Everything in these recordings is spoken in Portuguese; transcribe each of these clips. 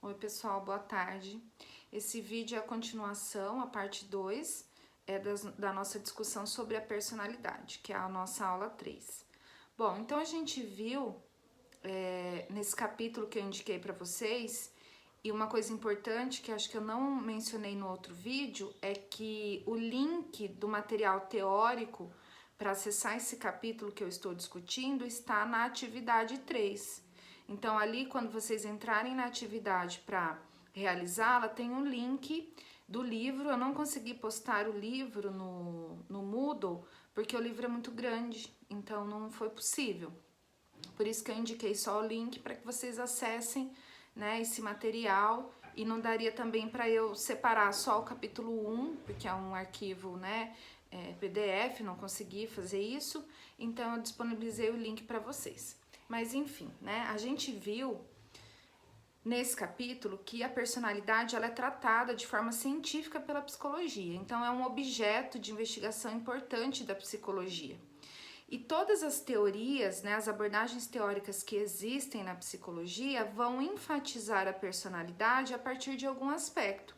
Oi pessoal, boa tarde. Esse vídeo é a continuação, a parte 2 da nossa discussão sobre a personalidade, que é a nossa aula 3. Bom, então a gente viu nesse capítulo que eu indiquei para vocês, e uma coisa importante que acho que eu não mencionei no outro vídeo, é que o link do material teórico para acessar esse capítulo que eu estou discutindo está na atividade 3. Então, ali, quando vocês entrarem na atividade para realizá-la, tem um link do livro. Eu não consegui postar o livro no Moodle, porque o livro é muito grande, então não foi possível. Por isso que eu indiquei só o link para que vocês acessem, né, esse material, e não daria também para eu separar só o capítulo 1, porque é um arquivo, né, PDF, não consegui fazer isso, então eu disponibilizei o link para vocês. Mas enfim, né, a gente viu nesse capítulo que a personalidade ela é tratada de forma científica pela psicologia, então é um objeto de investigação importante da psicologia. E todas as teorias, né, as abordagens teóricas que existem na psicologia vão enfatizar a personalidade a partir de algum aspecto.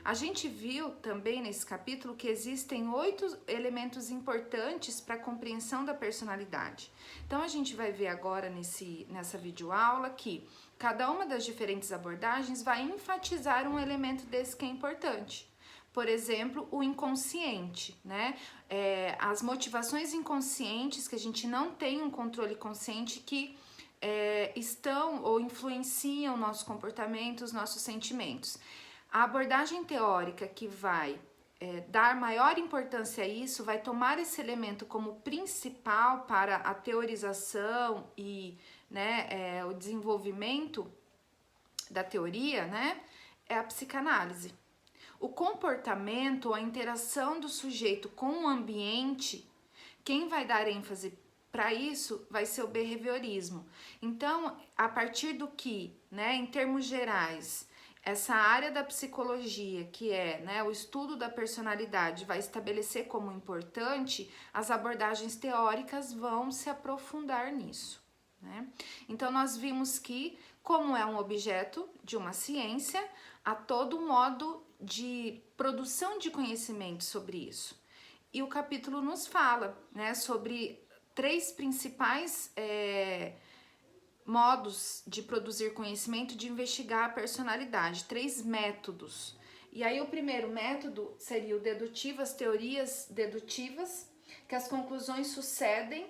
A gente viu também nesse capítulo que existem 8 elementos importantes para a compreensão da personalidade. Então a gente vai ver agora nessa videoaula que cada uma das diferentes abordagens vai enfatizar um elemento desse que é importante. Por exemplo, o inconsciente, né? As motivações inconscientes, que a gente não tem um controle consciente, que estão ou influenciam o nosso comportamento, os nossos sentimentos. A abordagem teórica que vai dar maior importância a isso, vai tomar esse elemento como principal para a teorização e, né, o desenvolvimento da teoria, né, é a psicanálise. O comportamento, a interação do sujeito com o ambiente, quem vai dar ênfase para isso vai ser o behaviorismo. Então, a partir do que, né, em termos gerais, essa área da psicologia, que é, né, o estudo da personalidade, vai estabelecer como importante, as abordagens teóricas vão se aprofundar nisso, né? Então, nós vimos que, como é um objeto de uma ciência, há todo um modo de produção de conhecimento sobre isso. E o capítulo nos fala, né, sobre 3 principais modos de produzir conhecimento, de investigar a personalidade, 3 métodos. E aí o primeiro método seria o dedutivo, as teorias dedutivas, que as conclusões sucedem,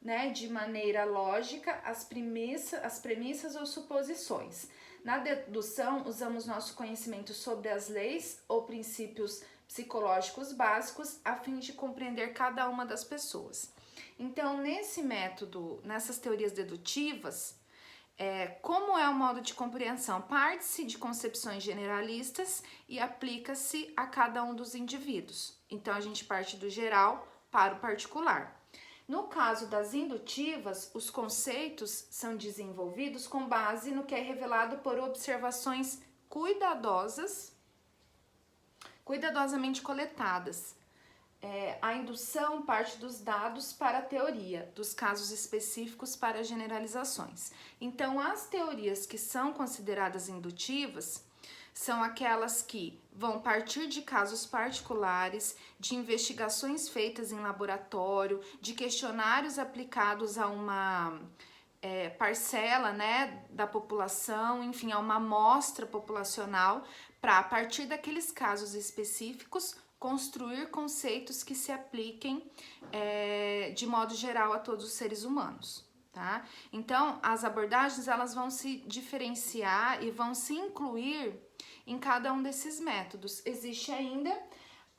né, de maneira lógica as premissas ou suposições. Na dedução, usamos nosso conhecimento sobre as leis ou princípios psicológicos básicos a fim de compreender cada uma das pessoas. Então, nesse método, nessas teorias dedutivas, como é o modo de compreensão? Parte-se de concepções generalistas e aplica-se a cada um dos indivíduos. Então, a gente parte do geral para o particular. No caso das indutivas, os conceitos são desenvolvidos com base no que é revelado por observações cuidadosamente coletadas. A indução parte dos dados para a teoria, dos casos específicos para generalizações. Então, as teorias que são consideradas indutivas são aquelas que vão partir de casos particulares, de investigações feitas em laboratório, de questionários aplicados a uma parcela, né, da população, enfim, a uma amostra populacional, para, a partir daqueles casos específicos, construir conceitos que se apliquem de modo geral a todos os seres humanos. Tá? Então, as abordagens elas vão se diferenciar e vão se incluir em cada um desses métodos. Existe ainda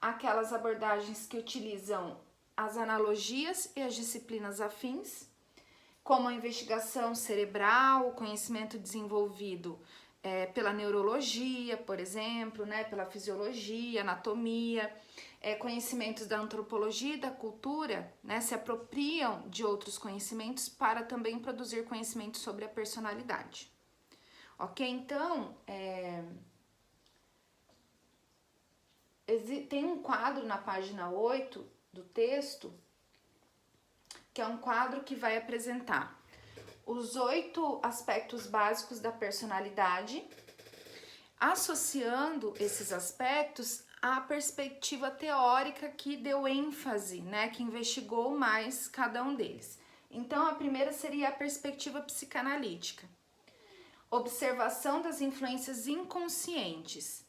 aquelas abordagens que utilizam as analogias e as disciplinas afins, como a investigação cerebral, o conhecimento desenvolvido pela neurologia, por exemplo, né, pela fisiologia, anatomia, conhecimentos da antropologia e da cultura, né, se apropriam de outros conhecimentos para também produzir conhecimento sobre a personalidade. Ok? Então, tem um quadro na página 8 do texto, que é um quadro que vai apresentar os 8 aspectos básicos da personalidade, associando esses aspectos à perspectiva teórica que deu ênfase, né, que investigou mais cada um deles. Então, a primeira seria a perspectiva psicanalítica. Observação das influências inconscientes.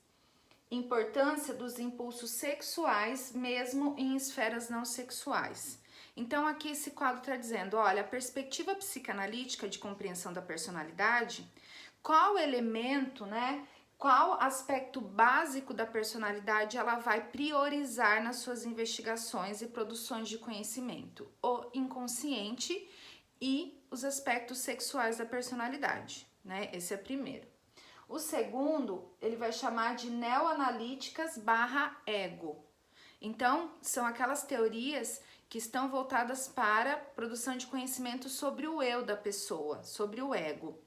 Importância dos impulsos sexuais, mesmo em esferas não sexuais. Então, aqui esse quadro está dizendo, olha, a perspectiva psicanalítica de compreensão da personalidade, qual elemento, né, qual aspecto básico da personalidade ela vai priorizar nas suas investigações e produções de conhecimento? O inconsciente e os aspectos sexuais da personalidade, né? Esse é o primeiro. O segundo, ele vai chamar de neoanalíticas /ego. Então, são aquelas teorias que estão voltadas para produção de conhecimento sobre o eu da pessoa, sobre o ego.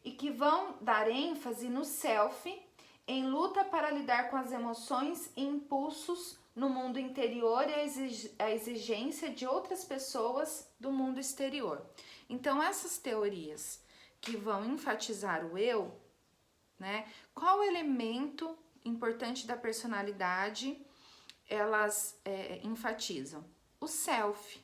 E que vão dar ênfase no self, em luta para lidar com as emoções e impulsos no mundo interior e a exigência de outras pessoas do mundo exterior. Então, essas teorias que vão enfatizar o eu, né? Qual elemento importante da personalidade elas enfatizam? O self,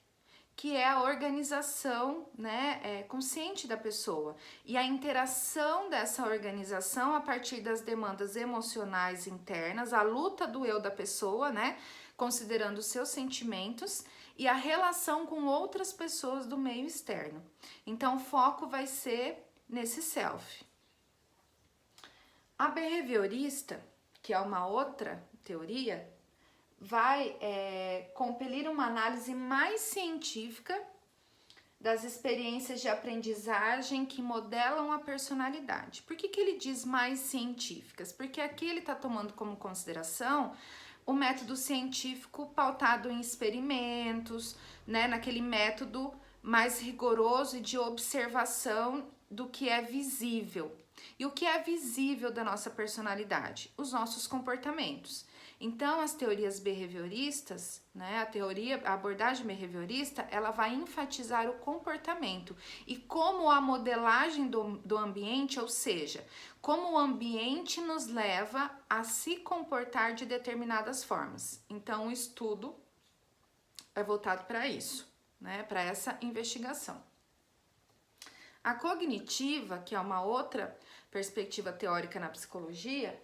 que é a organização, né, consciente da pessoa e a interação dessa organização a partir das demandas emocionais internas, a luta do eu da pessoa, né, considerando os seus sentimentos e a relação com outras pessoas do meio externo. Então, o foco vai ser nesse self. A behaviorista, que é uma outra teoria, vai compelir uma análise mais científica das experiências de aprendizagem que modelam a personalidade. Por que ele diz mais científicas? Porque aqui ele está tomando como consideração o método científico pautado em experimentos, né, naquele método mais rigoroso e de observação do que é visível. E o que é visível da nossa personalidade? Os nossos comportamentos. Então, as teorias behavioristas, né, a abordagem behaviorista, ela vai enfatizar o comportamento e como a modelagem do ambiente, ou seja, como o ambiente nos leva a se comportar de determinadas formas. Então, o estudo é voltado para isso, né, para essa investigação. A cognitiva, que é uma outra perspectiva teórica na psicologia,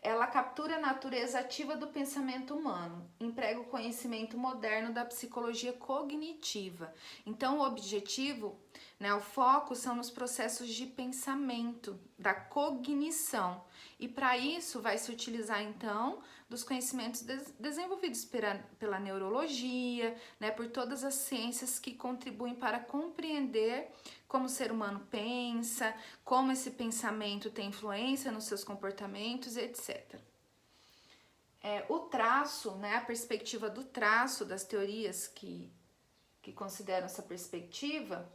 ela captura a natureza ativa do pensamento humano, emprega o conhecimento moderno da psicologia cognitiva. Então, o objetivo, né, o foco são nos processos de pensamento, da cognição. E para isso vai se utilizar, então, dos conhecimentos desenvolvidos pela neurologia, né, por todas as ciências que contribuem para compreender como o ser humano pensa, como esse pensamento tem influência nos seus comportamentos, etc. O traço, né, a perspectiva do traço das teorias que consideram essa perspectiva,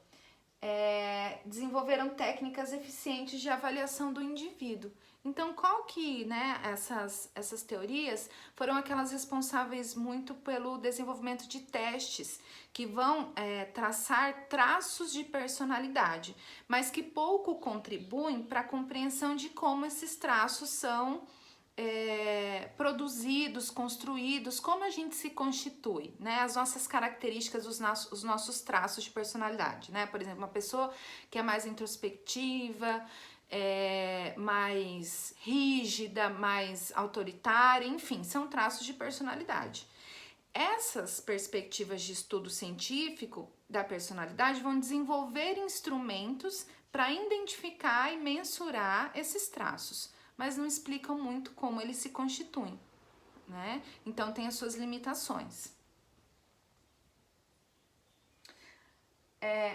desenvolveram técnicas eficientes de avaliação do indivíduo. Então, qual que, né, essas teorias foram aquelas responsáveis muito pelo desenvolvimento de testes que vão traçar traços de personalidade, mas que pouco contribuem para a compreensão de como esses traços são produzidos, construídos, como a gente se constitui, né? As nossas características, os nossos traços de personalidade, né? Por exemplo, uma pessoa que é mais introspectiva, mais rígida, mais autoritária, enfim, são traços de personalidade. Essas perspectivas de estudo científico da personalidade vão desenvolver instrumentos para identificar e mensurar esses traços, mas não explicam muito como eles se constituem, né? Então tem as suas limitações.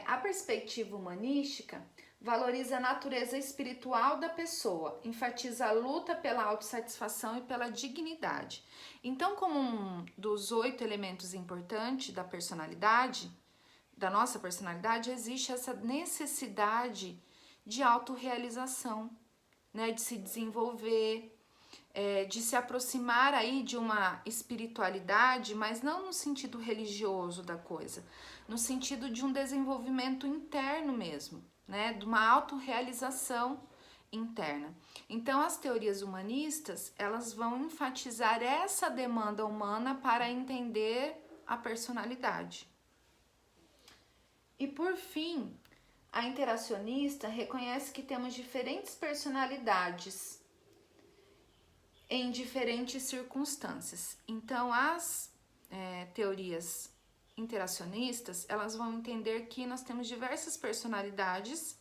A perspectiva humanística valoriza a natureza espiritual da pessoa, enfatiza a luta pela autossatisfação e pela dignidade. Então, como um dos 8 elementos importantes da personalidade, da nossa personalidade, existe essa necessidade de autorrealização, né, de se desenvolver, de se aproximar aí de uma espiritualidade, mas não no sentido religioso da coisa, no sentido de um desenvolvimento interno mesmo, né, de uma autorrealização interna. Então, as teorias humanistas, elas vão enfatizar essa demanda humana para entender a personalidade. E por fim, a interacionista reconhece que temos diferentes personalidades em diferentes circunstâncias. Então, as teorias interacionistas, elas vão entender que nós temos diversas personalidades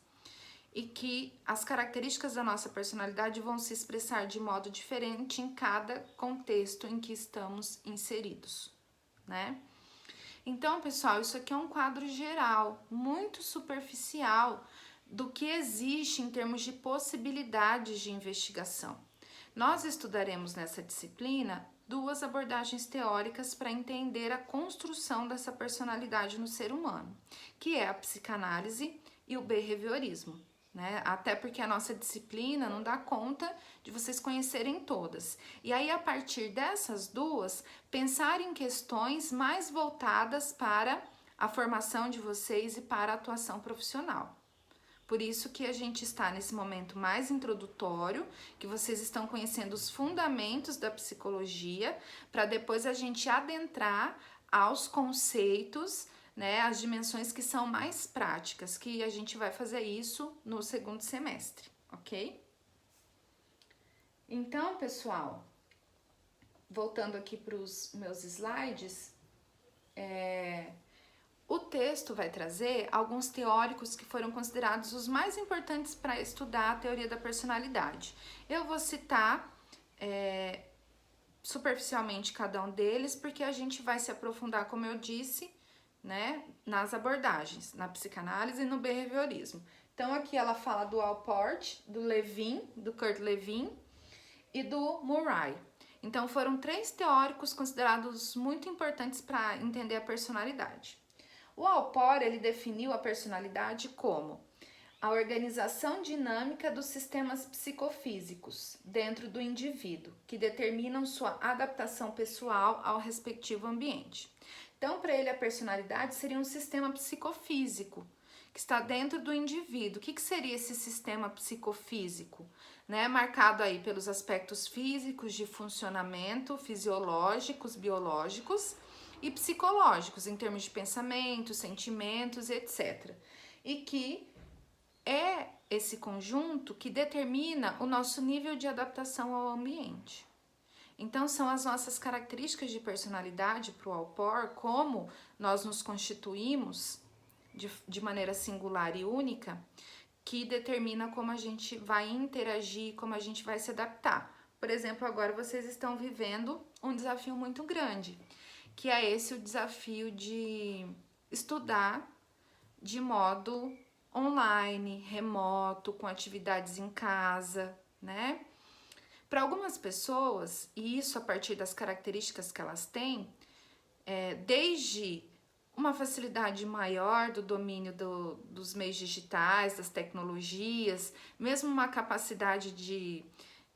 e que as características da nossa personalidade vão se expressar de modo diferente em cada contexto em que estamos inseridos, né? Então, pessoal, isso aqui é um quadro geral, muito superficial do que existe em termos de possibilidades de investigação. Nós estudaremos nessa disciplina duas abordagens teóricas para entender a construção dessa personalidade no ser humano, que é a psicanálise e o behaviorismo, né? Até porque a nossa disciplina não dá conta de vocês conhecerem todas. E aí, a partir dessas duas, pensar em questões mais voltadas para a formação de vocês e para a atuação profissional. Por isso que a gente está nesse momento mais introdutório, que vocês estão conhecendo os fundamentos da psicologia, para depois a gente adentrar aos conceitos, né, as dimensões que são mais práticas, que a gente vai fazer isso no segundo semestre, ok? Então, pessoal, voltando aqui para os meus slides, o texto vai trazer alguns teóricos que foram considerados os mais importantes para estudar a teoria da personalidade. Eu vou citar superficialmente cada um deles, porque a gente vai se aprofundar, como eu disse, né, nas abordagens, na psicanálise e no behaviorismo. Então, aqui ela fala do Allport, do Levin, do Kurt Lewin e do Murray. Então, foram 3 teóricos considerados muito importantes para entender a personalidade. O Allport, ele definiu a personalidade como a organização dinâmica dos sistemas psicofísicos dentro do indivíduo, que determinam sua adaptação pessoal ao respectivo ambiente. Então, para ele, a personalidade seria um sistema psicofísico que está dentro do indivíduo. O que seria esse sistema psicofísico? Né? Marcado aí pelos aspectos físicos de funcionamento, fisiológicos, biológicos e psicológicos, em termos de pensamentos, sentimentos, etc. E que é esse conjunto que determina o nosso nível de adaptação ao ambiente. Então, são as nossas características de personalidade para o Allport, como nós nos constituímos de maneira singular e única, que determina como a gente vai interagir, como a gente vai se adaptar. Por exemplo, agora vocês estão vivendo um desafio muito grande, que é esse o desafio de estudar de modo online, remoto, com atividades em casa, né? Para algumas pessoas, e isso a partir das características que elas têm, desde uma facilidade maior do domínio dos meios digitais, das tecnologias, mesmo uma capacidade de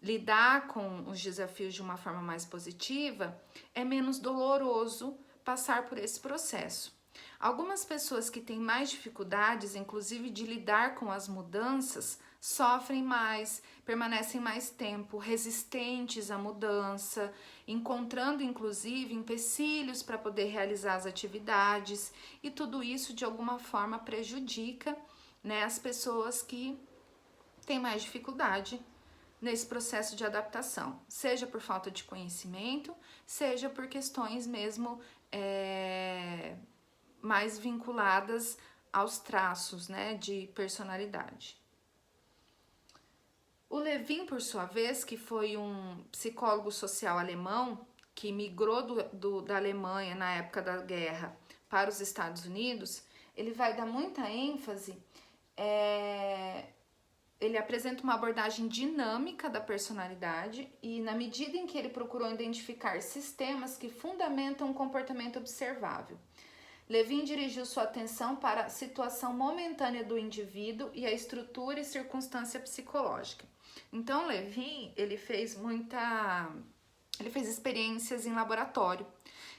lidar com os desafios de uma forma mais positiva, é menos doloroso passar por esse processo. Algumas pessoas que têm mais dificuldades, inclusive de lidar com as mudanças, sofrem mais, permanecem mais tempo resistentes à mudança, encontrando inclusive empecilhos para poder realizar as atividades, e tudo isso de alguma forma prejudica, né, as pessoas que têm mais dificuldade nesse processo de adaptação, seja por falta de conhecimento, seja por questões mesmo mais vinculadas aos traços, né, de personalidade. O Levin, por sua vez, que foi um psicólogo social alemão que migrou da Alemanha na época da guerra para os Estados Unidos, ele vai dar muita ênfase, ele apresenta uma abordagem dinâmica da personalidade e, na medida em que ele procurou identificar sistemas que fundamentam um comportamento observável, Levin dirigiu sua atenção para a situação momentânea do indivíduo e a estrutura e circunstância psicológica. Então, Levin, ele fez experiências em laboratório.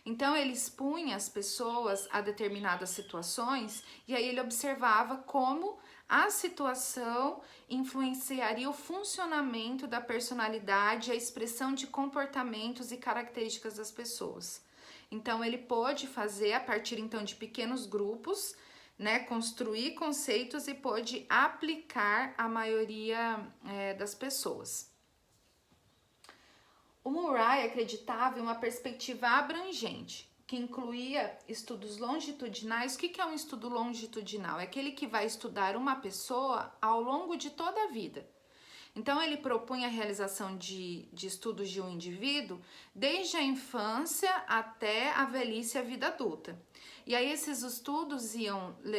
Então, ele expunha as pessoas a determinadas situações e aí ele observava como A situação influenciaria o funcionamento da personalidade, a expressão de comportamentos e características das pessoas. Então, ele pôde fazer, a partir então de pequenos grupos, né, construir conceitos e pôde aplicar a maioria das pessoas. O Murray acreditava em uma perspectiva abrangente, que incluía estudos longitudinais. O que é um estudo longitudinal? É aquele que vai estudar uma pessoa ao longo de toda a vida. Então, ele propunha a realização de estudos de um indivíduo desde a infância até a velhice e a vida adulta. E aí, esses estudos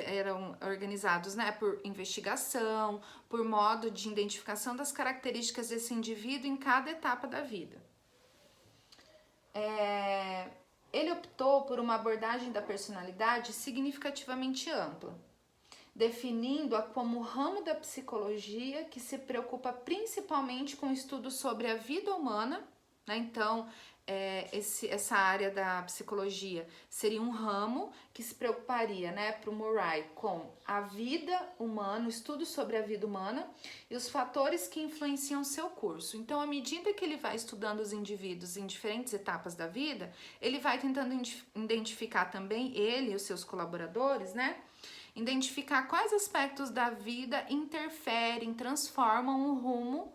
eram organizados, né, por investigação, por modo de identificação das características desse indivíduo em cada etapa da vida. Ele optou por uma abordagem da personalidade significativamente ampla, definindo-a como ramo da psicologia que se preocupa principalmente com estudos sobre a vida humana, né? Então, essa área da psicologia seria um ramo que se preocuparia, né, para o Murray, com a vida humana, o estudo sobre a vida humana e os fatores que influenciam seu curso. Então, à medida que ele vai estudando os indivíduos em diferentes etapas da vida, ele vai tentando identificar também, ele e os seus colaboradores, né, identificar quais aspectos da vida interferem, transformam o rumo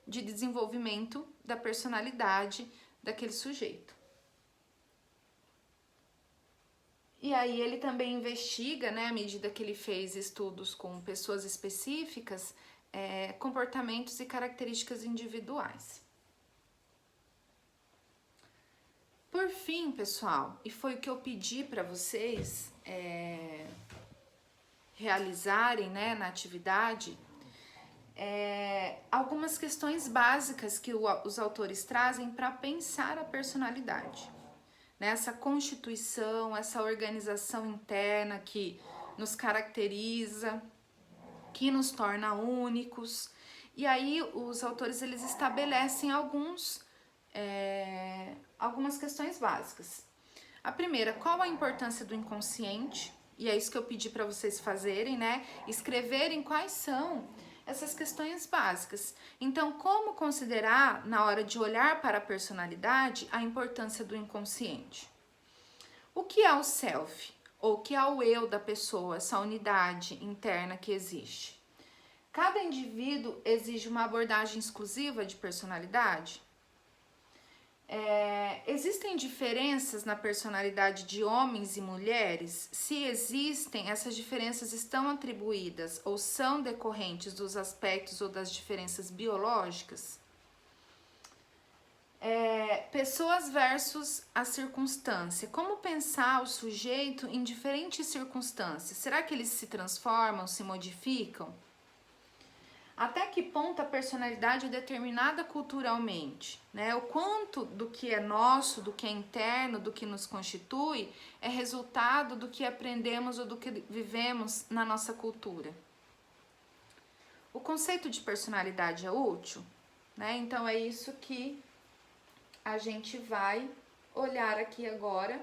de desenvolvimento da personalidade daquele sujeito. E aí ele também investiga, né, à medida que ele fez estudos com pessoas específicas, comportamentos e características individuais. Por fim, pessoal, e foi o que eu pedi para vocês realizarem, né, na atividade, algumas questões básicas que os autores trazem para pensar a personalidade. Essa constituição, essa organização interna que nos caracteriza, que nos torna únicos. E aí os autores eles estabelecem algumas questões básicas. A primeira, qual a importância do inconsciente? E é isso que eu pedi para vocês fazerem, né? Escreverem quais são essas questões básicas. Então, como considerar, na hora de olhar para a personalidade, a importância do inconsciente? O que é o self? Ou o que é o eu da pessoa, essa unidade interna que existe? Cada indivíduo exige uma abordagem exclusiva de personalidade? Existem diferenças na personalidade de homens e mulheres? Se existem, essas diferenças estão atribuídas ou são decorrentes dos aspectos ou das diferenças biológicas? Pessoas versus a circunstância. Como pensar o sujeito em diferentes circunstâncias? Será que eles se transformam, se modificam? Até que ponto a personalidade é determinada culturalmente, né? O quanto do que é nosso, do que é interno, do que nos constitui, é resultado do que aprendemos ou do que vivemos na nossa cultura. O conceito de personalidade é útil, né? Então é isso que a gente vai olhar aqui agora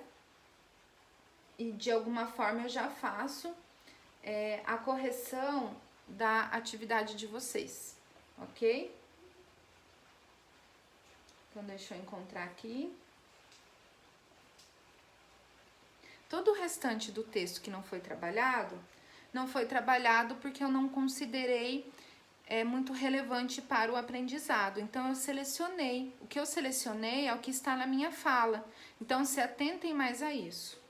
e de alguma forma eu já faço a correção da atividade de vocês, ok? Então, deixa eu encontrar aqui. Todo o restante do texto que não foi trabalhado porque eu não considerei muito relevante para o aprendizado. Então, eu selecionei. O que eu selecionei é o que está na minha fala. Então, se atentem mais a isso.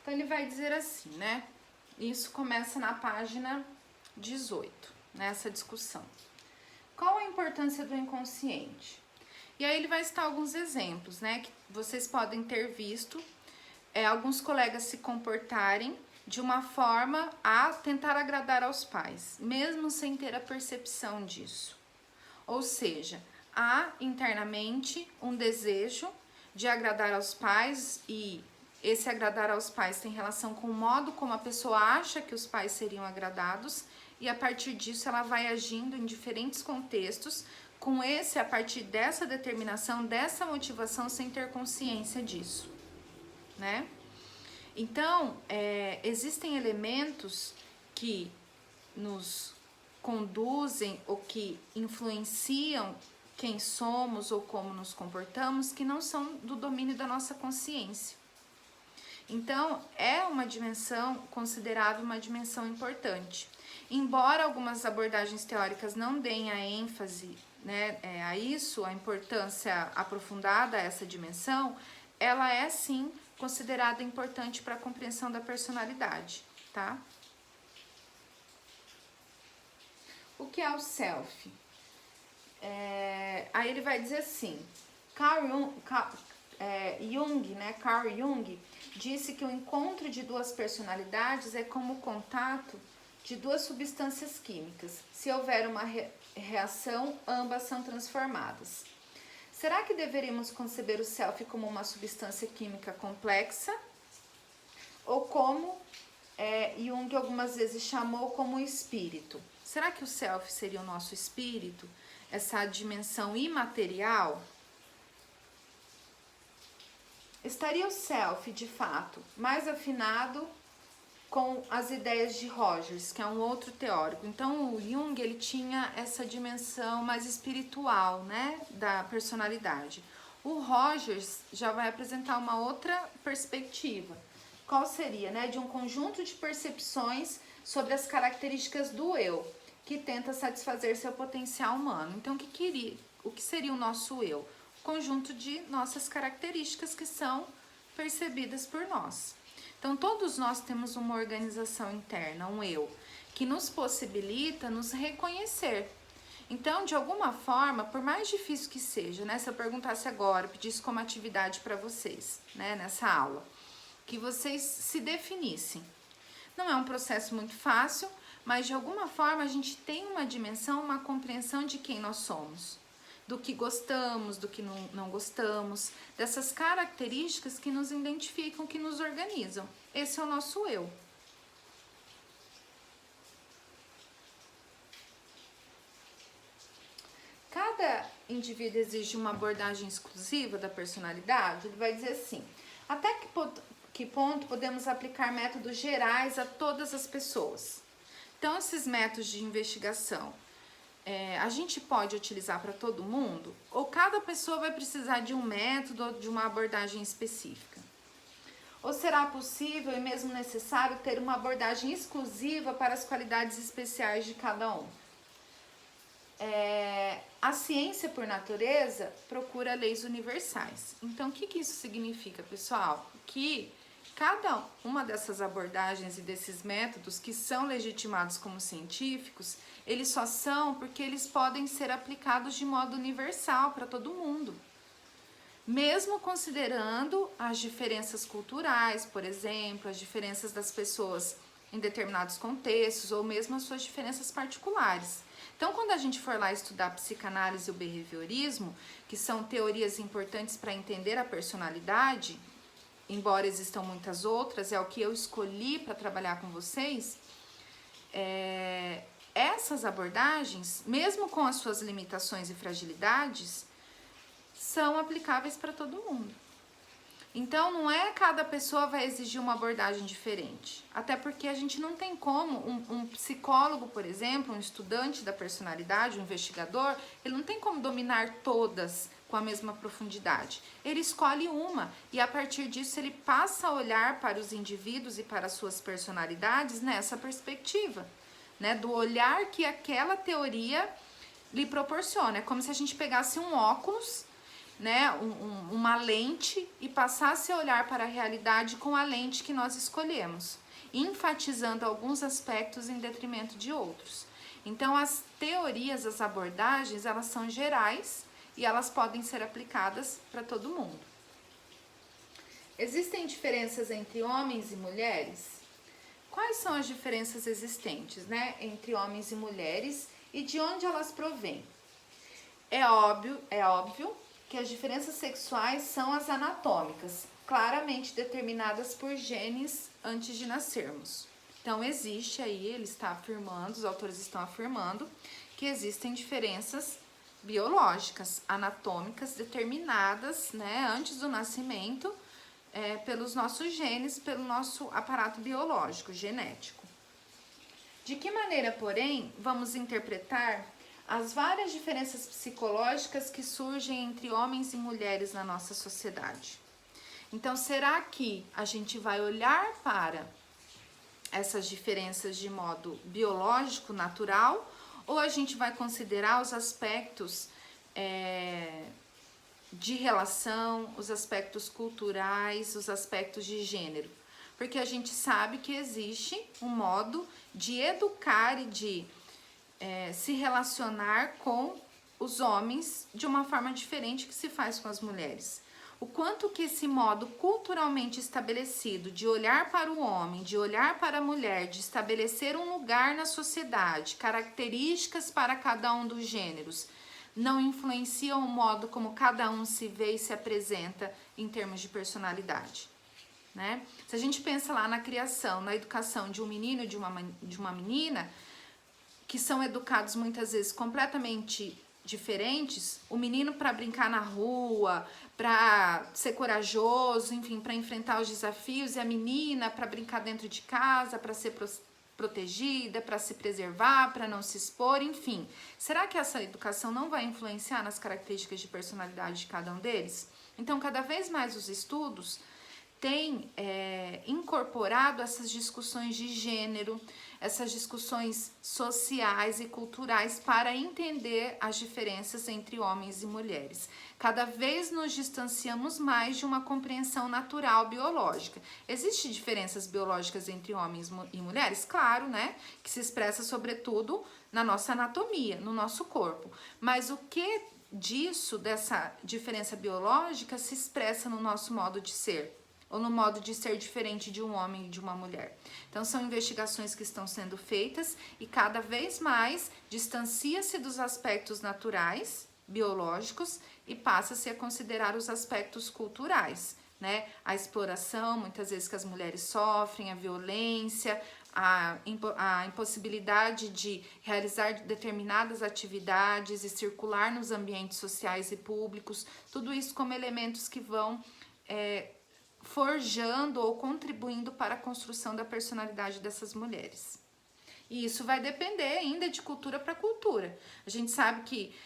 Então, ele vai dizer assim, né? Isso começa na página 18, nessa discussão. Qual a importância do inconsciente? E aí ele vai citar alguns exemplos, né? Que vocês podem ter visto alguns colegas se comportarem de uma forma a tentar agradar aos pais, mesmo sem ter a percepção disso. Ou seja, há internamente um desejo de agradar aos pais, e esse agradar aos pais tem relação com o modo como a pessoa acha que os pais seriam agradados, e a partir disso ela vai agindo em diferentes contextos, a partir dessa determinação, dessa motivação, sem ter consciência disso, né? Então, existem elementos que nos conduzem ou que influenciam quem somos ou como nos comportamos, que não são do domínio da nossa consciência. Então, é uma dimensão considerada uma dimensão importante. Embora algumas abordagens teóricas não deem a ênfase, né, a isso, a importância aprofundada a essa dimensão, ela é sim considerada importante para a compreensão da personalidade, tá? O que é o self? Aí ele vai dizer assim, Carl Jung disse que o encontro de duas personalidades é como o contato de duas substâncias químicas. Se houver uma reação, ambas são transformadas. Será que deveríamos conceber o self como uma substância química complexa? Ou como Jung algumas vezes chamou como espírito? Será que o self seria o nosso espírito? Essa dimensão imaterial? Estaria o self, de fato, mais afinado com as ideias de Rogers, que é um outro teórico. Então, o Jung, ele tinha essa dimensão mais espiritual, né, da personalidade. O Rogers já vai apresentar uma outra perspectiva. Qual seria, né, de um conjunto de percepções sobre as características do eu, que tenta satisfazer seu potencial humano. Então, o que seria o nosso eu? Conjunto de nossas características que são percebidas por nós. Então, todos nós temos uma organização interna, um eu, que nos possibilita nos reconhecer. Então, de alguma forma, por mais difícil que seja, né, se eu perguntasse agora, pedisse como atividade para vocês, né, nessa aula, que vocês se definissem. Não é um processo muito fácil, mas de alguma forma a gente tem uma dimensão, uma compreensão de quem nós somos, do que gostamos, do que não gostamos, dessas características que nos identificam, que nos organizam. Esse é o nosso eu. Cada indivíduo exige uma abordagem exclusiva da personalidade. Ele vai dizer assim, até que ponto podemos aplicar métodos gerais a todas as pessoas? Então, esses métodos de investigação, a gente pode utilizar para todo mundo? Ou cada pessoa vai precisar de um método ou de uma abordagem específica? Ou será possível e mesmo necessário ter uma abordagem exclusiva para as qualidades especiais de cada um? A ciência, por natureza, procura leis universais. Então, o que isso significa, pessoal? Que cada uma dessas abordagens e desses métodos que são legitimados como científicos, eles só são porque eles podem ser aplicados de modo universal para todo mundo. Mesmo considerando as diferenças culturais, por exemplo, as diferenças das pessoas em determinados contextos, ou mesmo as suas diferenças particulares. Então, quando a gente for lá estudar a psicanálise e o behaviorismo, que são teorias importantes para entender a personalidade, embora existam muitas outras, é o que eu escolhi para trabalhar com vocês, essas abordagens, mesmo com as suas limitações e fragilidades, são aplicáveis para todo mundo. Então, não é cada pessoa vai exigir uma abordagem diferente. Até porque a gente não tem como, um psicólogo, por exemplo, um estudante da personalidade, um investigador, ele não tem como dominar todas com a mesma profundidade. Ele escolhe uma e a partir disso ele passa a olhar para os indivíduos e para as suas personalidades nessa perspectiva, né? Do olhar que aquela teoria lhe proporciona. É como se a gente pegasse um óculos, né, uma lente e passasse a olhar para a realidade com a lente que nós escolhemos, enfatizando alguns aspectos em detrimento de outros. Então, as teorias, as abordagens, elas são gerais e elas podem ser aplicadas para todo mundo. Existem diferenças entre homens e mulheres? Quais são as diferenças existentes, né, entre homens e mulheres e de onde elas provêm? É óbvio que as diferenças sexuais são as anatômicas, claramente determinadas por genes antes de nascermos. Então, existe aí, ele está afirmando, os autores estão afirmando, que existem diferenças biológicas, anatômicas, determinadas, né, antes do nascimento, pelos nossos genes, pelo nosso aparato biológico, genético. De que maneira, porém, vamos interpretar as várias diferenças psicológicas que surgem entre homens e mulheres na nossa sociedade? Então, será que a gente vai olhar para essas diferenças de modo biológico, natural, ou a gente vai considerar os aspectos de relação, os aspectos culturais, os aspectos de gênero? Porque a gente sabe que existe um modo de educar e de se relacionar com os homens de uma forma diferente que se faz com as mulheres. O quanto que esse modo culturalmente estabelecido de olhar para o homem, de olhar para a mulher, de estabelecer um lugar na sociedade, características para cada um dos gêneros, não influenciam o modo como cada um se vê e se apresenta em termos de personalidade, né? Se a gente pensa lá na criação, na educação de um menino e de uma menina, que são educados muitas vezes completamente diferentes, o menino para brincar na rua, para ser corajoso, enfim, para enfrentar os desafios, e a menina para brincar dentro de casa, para ser protegida, para se preservar, para não se expor, enfim. Será que essa educação não vai influenciar nas características de personalidade de cada um deles? Então, cada vez mais os estudos têm incorporado essas discussões de gênero, essas discussões sociais e culturais para entender as diferenças entre homens e mulheres. Cada vez nos distanciamos mais de uma compreensão natural biológica. Existem diferenças biológicas entre homens e mulheres? Claro, né? Que se expressa sobretudo na nossa anatomia, no nosso corpo. Mas o que disso, dessa diferença biológica, se expressa no nosso modo de ser? Ou no modo de ser diferente de um homem e de uma mulher. Então, são investigações que estão sendo feitas e cada vez mais distancia-se dos aspectos naturais, biológicos, e passa-se a considerar os aspectos culturais, né? A exploração, muitas vezes, que as mulheres sofrem, a violência, a impossibilidade de realizar determinadas atividades e circular nos ambientes sociais e públicos, tudo isso como elementos que vão forjando ou contribuindo para a construção da personalidade dessas mulheres. E isso vai depender ainda de cultura para cultura. A gente sabe que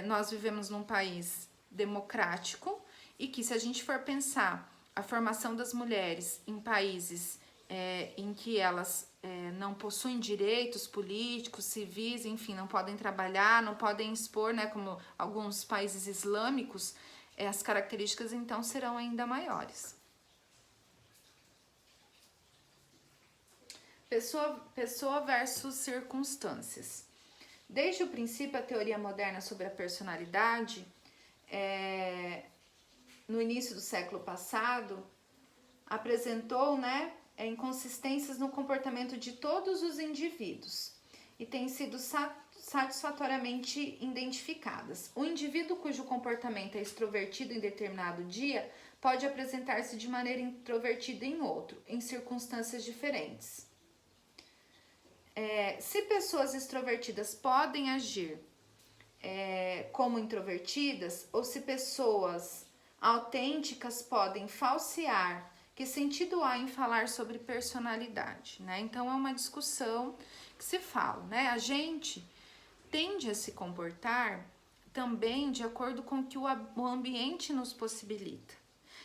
nós vivemos num país democrático e que, se a gente for pensar a formação das mulheres em países em que elas não possuem direitos políticos, civis, enfim, não podem trabalhar, não podem expor, né, como alguns países islâmicos, as características então serão ainda maiores. Pessoa versus circunstâncias. Desde o princípio, a teoria moderna sobre a personalidade, no início do século passado, apresentou, né, inconsistências no comportamento de todos os indivíduos e têm sido satisfatoriamente identificadas. O indivíduo cujo comportamento é extrovertido em determinado dia pode apresentar-se de maneira introvertida em outro, em circunstâncias diferentes. Se pessoas extrovertidas podem agir como introvertidas, ou se pessoas autênticas podem falsear, que sentido há em falar sobre personalidade, né? Então é uma discussão que se fala, né? A gente tende a se comportar também de acordo com o que o ambiente nos possibilita.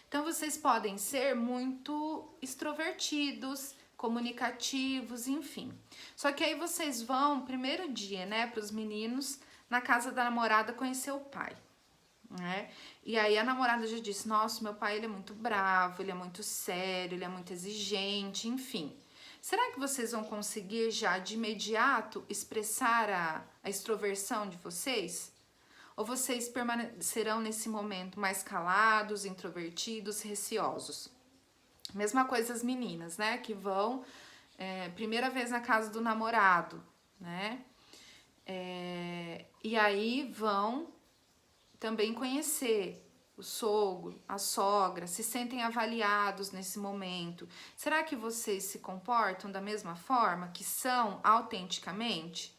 Então vocês podem ser muito extrovertidos, comunicativos, enfim. Só que aí vocês vão, primeiro dia, né, para os meninos, na casa da namorada conhecer o pai, né? E aí a namorada já disse: nossa, meu pai, ele é muito bravo, ele é muito sério, ele é muito exigente, enfim. Será que vocês vão conseguir já de imediato expressar a extroversão de vocês? Ou vocês permanecerão nesse momento mais calados, introvertidos, receosos? Mesma coisa as meninas, né? Que vão primeira vez na casa do namorado, né? E aí vão também conhecer o sogro, a sogra, se sentem avaliados nesse momento. Será que vocês se comportam da mesma forma que são autenticamente?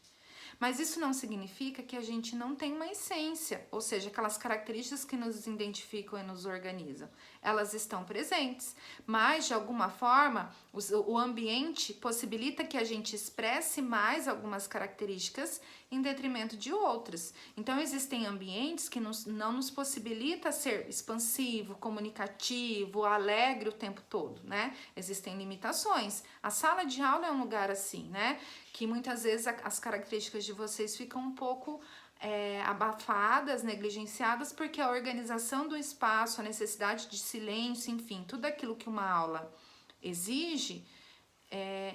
Mas isso não significa que a gente não tem uma essência, ou seja, aquelas características que nos identificam e nos organizam. Elas estão presentes, mas de alguma forma o ambiente possibilita que a gente expresse mais algumas características em detrimento de outras. Então existem ambientes que não nos possibilita ser expansivo, comunicativo, alegre o tempo todo, né? Existem limitações. A sala de aula é um lugar assim, né? Que muitas vezes as características de vocês ficam um pouco abafadas, negligenciadas, porque a organização do espaço, a necessidade de silêncio, enfim, tudo aquilo que uma aula exige,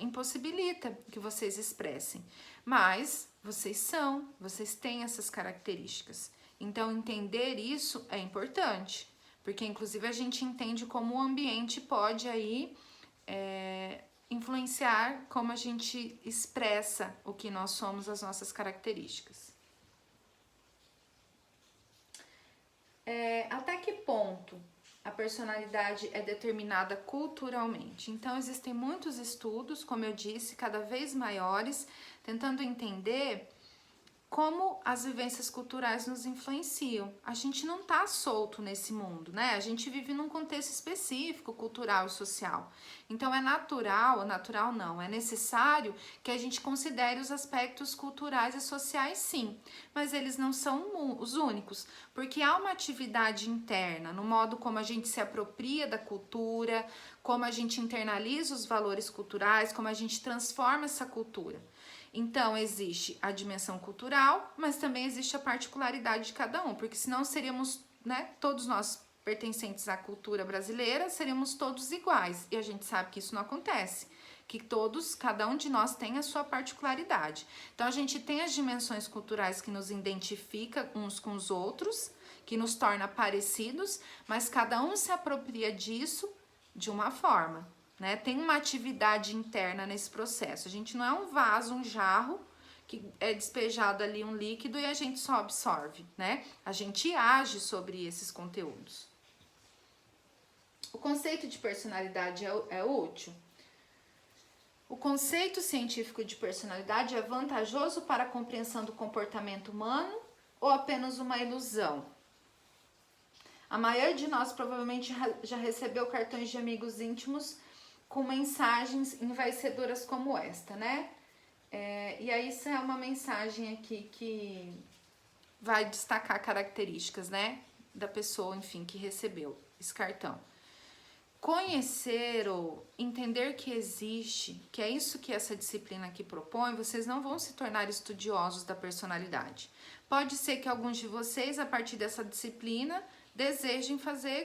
impossibilita que vocês expressem. Mas vocês têm essas características. Então, entender isso é importante, porque inclusive a gente entende como o ambiente pode aí influenciar como a gente expressa o que nós somos, as nossas características. Até que ponto a personalidade é determinada culturalmente? Então, existem muitos estudos, como eu disse, cada vez maiores, tentando entender como as vivências culturais nos influenciam. A gente não tá solto nesse mundo, né? A gente vive num contexto específico, cultural e social. Então é natural não, é necessário que a gente considere os aspectos culturais e sociais, sim, mas eles não são os únicos, porque há uma atividade interna no modo como a gente se apropria da cultura, como a gente internaliza os valores culturais, como a gente transforma essa cultura. Então, existe a dimensão cultural, mas também existe a particularidade de cada um, porque senão seríamos, né, todos nós pertencentes à cultura brasileira, seríamos todos iguais, e a gente sabe que isso não acontece, que cada um de nós tem a sua particularidade. Então, a gente tem as dimensões culturais que nos identifica uns com os outros, que nos torna parecidos, mas cada um se apropria disso de uma forma. Né? Tem uma atividade interna nesse processo. A gente não é um vaso, um jarro que é despejado ali um líquido e a gente só absorve, né? A gente age sobre esses conteúdos. O conceito de personalidade é útil? O conceito científico de personalidade é vantajoso para a compreensão do comportamento humano ou apenas uma ilusão? A maioria de nós provavelmente já recebeu cartões de amigos íntimos com mensagens envaiecedoras como esta, né? E aí isso é uma mensagem aqui que vai destacar características, né? Da pessoa, enfim, que recebeu esse cartão. Conhecer ou entender que existe, que é isso que essa disciplina aqui propõe, vocês não vão se tornar estudiosos da personalidade. Pode ser que alguns de vocês, a partir dessa disciplina, desejem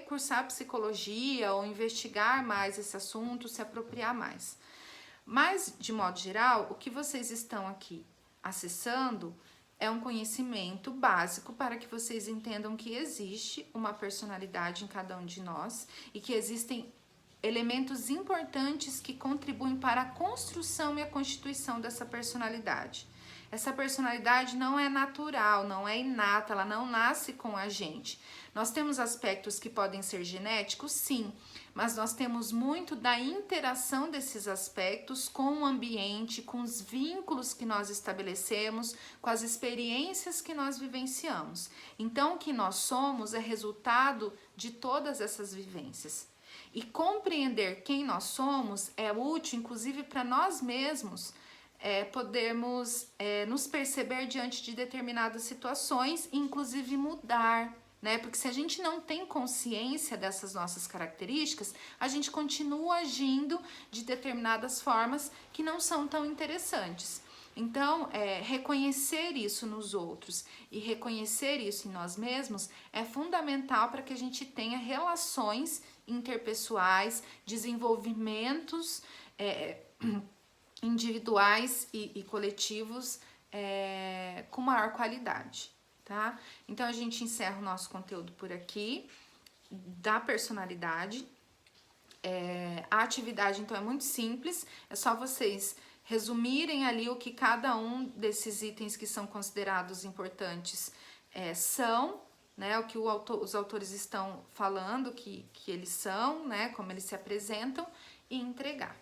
cursar psicologia ou investigar mais esse assunto, se apropriar mais. Mas, de modo geral, o que vocês estão aqui acessando é um conhecimento básico para que vocês entendam que existe uma personalidade em cada um de nós e que existem elementos importantes que contribuem para a construção e a constituição dessa personalidade. Essa personalidade não é natural, não é inata, ela não nasce com a gente. Nós temos aspectos que podem ser genéticos, sim, mas nós temos muito da interação desses aspectos com o ambiente, com os vínculos que nós estabelecemos, com as experiências que nós vivenciamos. Então, o que nós somos é resultado de todas essas vivências. E compreender quem nós somos é útil, inclusive, para nós mesmos, podermos nos perceber diante de determinadas situações e inclusive mudar, né? Porque se a gente não tem consciência dessas nossas características, a gente continua agindo de determinadas formas que não são tão interessantes. Então, reconhecer isso nos outros e reconhecer isso em nós mesmos é fundamental para que a gente tenha relações interpessoais, desenvolvimentos individuais e coletivos com maior qualidade, tá? Então, a gente encerra o nosso conteúdo por aqui, da personalidade. A atividade, então, é muito simples, é só vocês resumirem ali o que cada um desses itens que são considerados importantes são, né, o que os autores estão falando que eles são, né, como eles se apresentam, e entregar.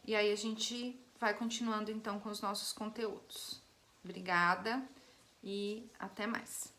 E aí a gente vai continuando então com os nossos conteúdos. Obrigada e até mais.